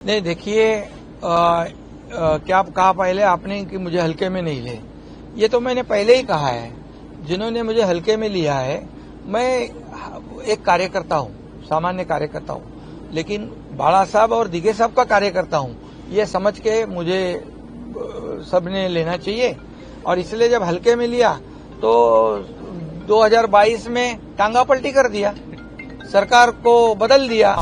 नहीं देखिए, क्या कहा पहले आपने कि मुझे हल्के में नहीं ले। ये तो मैंने पहले ही कहा है, जिन्होंने मुझे हल्के में लिया है, मैं एक कार्यकर्ता हूँ, सामान्य कार्यकर्ता हूँ, लेकिन बाला साहब और दिघे साहब का कार्यकर्ता हूँ, ये समझ के मुझे सबने लेना चाहिए। और इसलिए जब हल्के में लिया तो 2022 में टांगा पलटी कर दिया, सरकार को बदल दिया।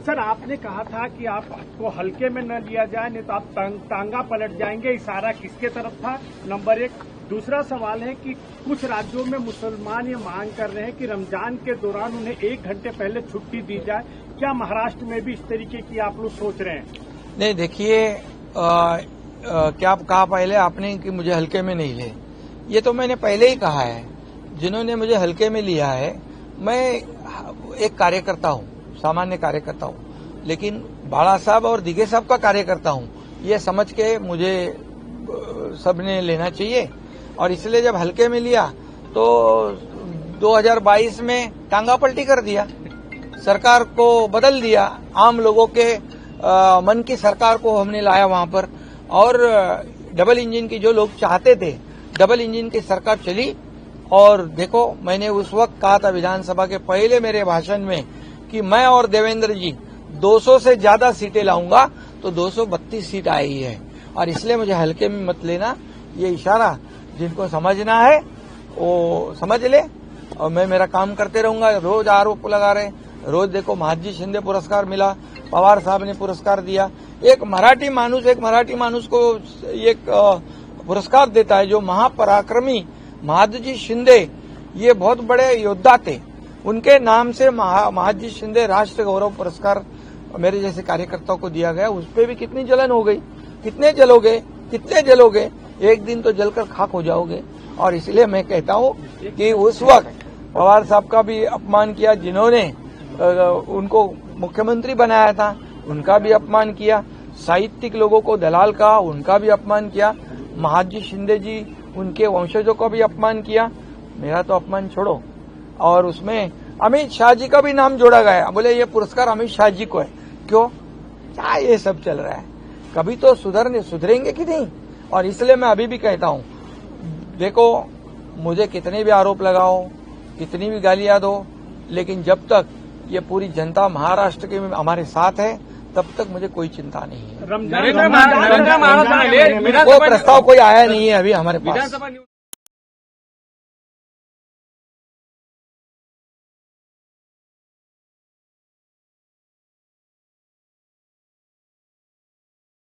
सर, आपने कहा था कि आपको हल्के में न लिया जाए, नहीं तो आप टांगा पलट जाएंगे। इशारा किसके तरफ था? नंबर एक। दूसरा सवाल है कि कुछ राज्यों में मुसलमान ये मांग कर रहे हैं कि रमजान के दौरान उन्हें 1 घंटे पहले छुट्टी दी जाए। क्या महाराष्ट्र में भी इस तरीके की आप लोग सोच रहे हैं? नहीं देखिए, क्या कहा पहले आपने कि मुझे हल्के में नहीं ले। ये तो मैंने पहले ही कहा है, जिन्होंने मुझे हल्के में लिया है, मैं एक कार्यकर्ता हूँ, सामान्य कार्यकर्ता हूँ, लेकिन बाला साहब और दिघे साहब का कार्यकर्ता हूँ, ये समझ के मुझे सबने लेना चाहिए। और इसलिए जब हल्के में लिया तो 2022 में टांगा पलटी कर दिया, सरकार को बदल दिया। आम लोगों के मन की सरकार को हमने लाया वहां पर, और डबल इंजन की जो लोग चाहते थे, डबल इंजन की सरकार चली। और देखो, मैंने उस वक्त कहा था विधानसभा के पहले मेरे भाषण में कि मैं और देवेंद्र जी 200 से ज्यादा सीटें लाऊंगा, तो 232 सीट आई है। और इसलिए मुझे हल्के में मत लेना। ये इशारा जिनको समझना है वो समझ ले, और मैं मेरा काम करते रहूंगा। रोज आरोप लगा रहे, रोज देखो महादजी शिंदे पुरस्कार मिला, पवार साहब ने पुरस्कार दिया। एक मराठी माणूस को एक पुरस्कार देता है, जो महापराक्रमी महादजी शिंदे, ये बहुत बड़े योद्धा थे, उनके नाम से महादजी शिंदे राष्ट्र गौरव पुरस्कार मेरे जैसे कार्यकर्ताओं को दिया गया। उस पर भी कितनी जलन हो गई, कितने जलोगे, एक दिन तो जलकर खाक हो जाओगे। और इसलिए मैं कहता हूं कि उस वक्त पवार साहब का भी अपमान किया, जिन्होंने उनको मुख्यमंत्री बनाया था, उनका भी अपमान किया। साहित्यिक लोगों को दलाल कहा, उनका भी अपमान किया। महादजी शिंदे जी, उनके वंशजों का भी अपमान किया। मेरा तो अपमान छोड़ो। और उसमें अमित शाह जी का भी नाम जोड़ा गया, बोले ये पुरस्कार अमित शाह जी को है। क्यों? क्या ये सब चल रहा है? कभी तो सुधरेंगे कि नहीं? और इसलिए मैं अभी भी कहता हूं, देखो, मुझे कितने भी आरोप लगाओ, कितनी भी गालियां दो, लेकिन जब तक ये पूरी जनता महाराष्ट्र के हमारे साथ है, तब तक मुझे कोई चिंता नहीं है। रमजान वो प्रस्ताव कोई आया नहीं है अभी हमारे पास।